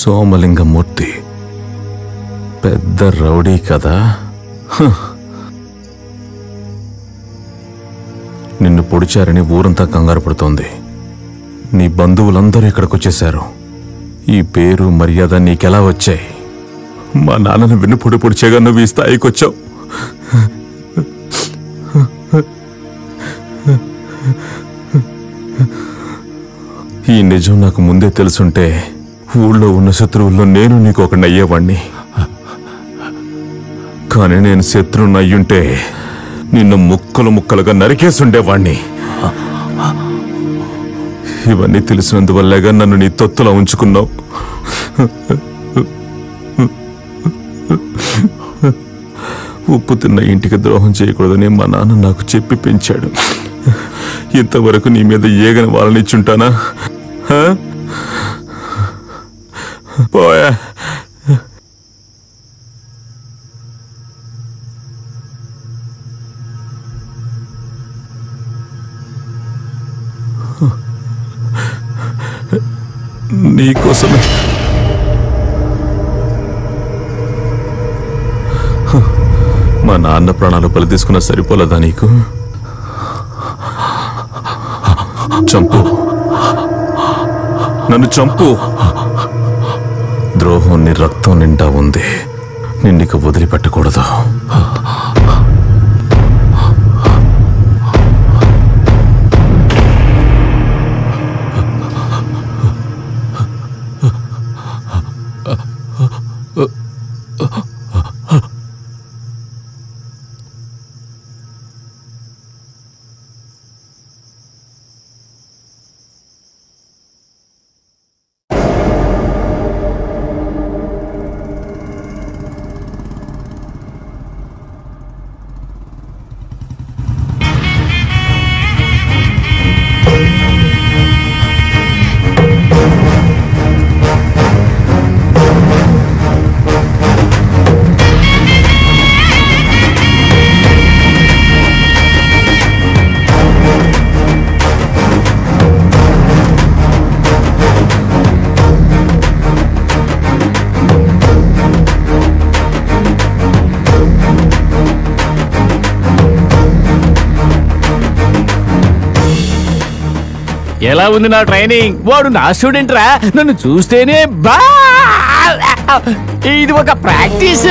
సోమలింగమూర్తి పెద్ద రౌడీ కదా. నిన్ను పొడిచారని ఊరంతా కంగారు పడుతోంది. నీ బంధువులందరూ ఇక్కడికొచ్చేశారు. ఈ పేరు మర్యాద నీకెలా వచ్చాయి? మా నాన్నను వెన్నుపొడి పొడిచేగా నువ్వు ఈ స్థాయికి వచ్చావు. ఈ నిజం నాకు ముందే తెలుసుంటే ఊళ్ళో ఉన్న శత్రువుల్లో నేను నీకు ఒకడిని అయ్యేవాణ్ణి. కానీ నేను శత్రువుని అయ్యుంటే నిన్ను ముక్కలు ముక్కలుగా నరికేసుండేవాణ్ణి. ఇవన్నీ తెలిసినందువల్లేగా నన్ను నీ తొత్తులా ఉంచుకున్నావు. ఉప్పు తిన్న ఇంటికి ద్రోహం చేయకూడదని మా నాన్న నాకు చెప్పి పెంచాడు. ఇంతవరకు నీ మీద ఏగని వాళ్ళనిచ్చుంటానా? పోయా. నీకోసమే మా నాన్న ప్రాణాలు బలి తీసుకున్నా సరిపోలేదా నీకు? చంపు, నన్ను చంపు. ద్రోహం నీ రక్తం నిండా ఉంది. నిన్నిక వదిలిపెట్టకూడదు. ఎలా ఉంది నా ట్రైనింగ్? వాడు నా స్టూడెంట్ రా. నన్ను చూస్తేనే బా. ఇది ఒక ప్రాక్టీస్.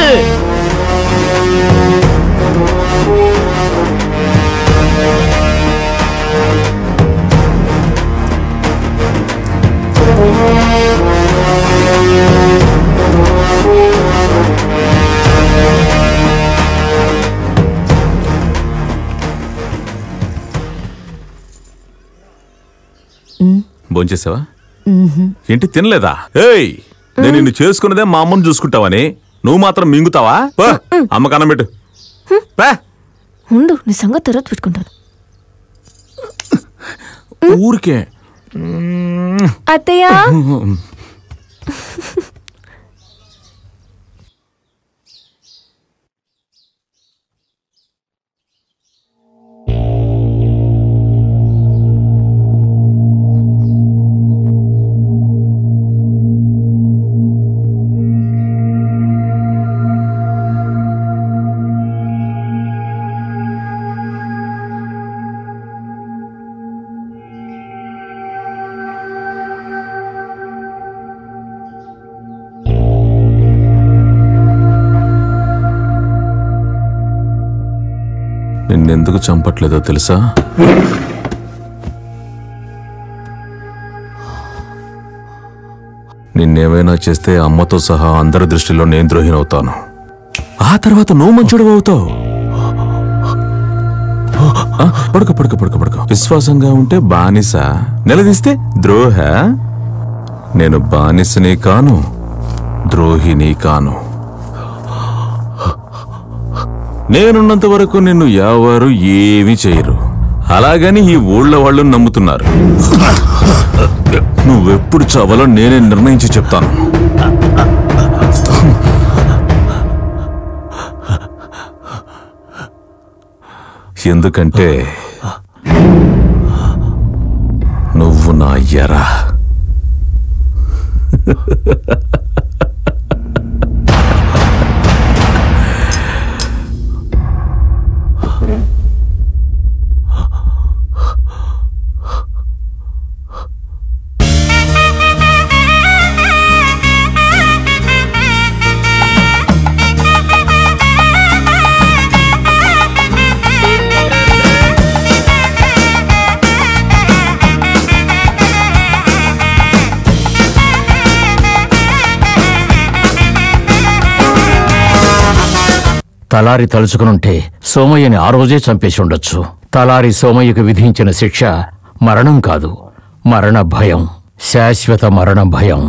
భోంచేసావా? ఏంటి తినలేదా? ఏయ్, నేను నిన్ను చేసుకున్నదే మా అమ్మను చూసుకుంటావని నువ్వు మాత్రం మింగుతావా? అమ్మ కన్నం పెట్టు. ఉండు, నీ సంగతి తర్వాత పెట్టుకుంటాను. ఊరికే అత్తయ్య. నిన్నెందుకు చంపట్లేదో తెలుసా? నిన్నేమైనా చేస్తే అమ్మతో సహా అందరి దృష్టిలో నేను ద్రోహినవుతాను. ఆ తర్వాత నువ్వు మంచుడు అవుతావు. పడుకో పడుకో పడుకో పడుకో. విశ్వాసంగా ఉంటే బానిస, నిలదీస్తే ద్రోహ. నేను బానిసని కాను, ద్రోహిని కాను. నేనున్నంత వరకు నిన్ను ఎవరు ఏమీ చేయరు. అలాగని ఈ ఊళ్ళో వాళ్ళు నమ్ముతున్నారు. నువ్వెప్పుడు చావాలో నేనే నిర్ణయించి చెప్తాను. ఎందుకంటే నువ్వు నా ఎరా. తలారి తలుచుకునుంటే సోమయ్యని ఆ రోజే చంపేసి ఉండొచ్చు. తలారి సోమయ్యకు విధించిన శిక్ష మరణం కాదు, మరణ భయం, శాశ్వత మరణ భయం.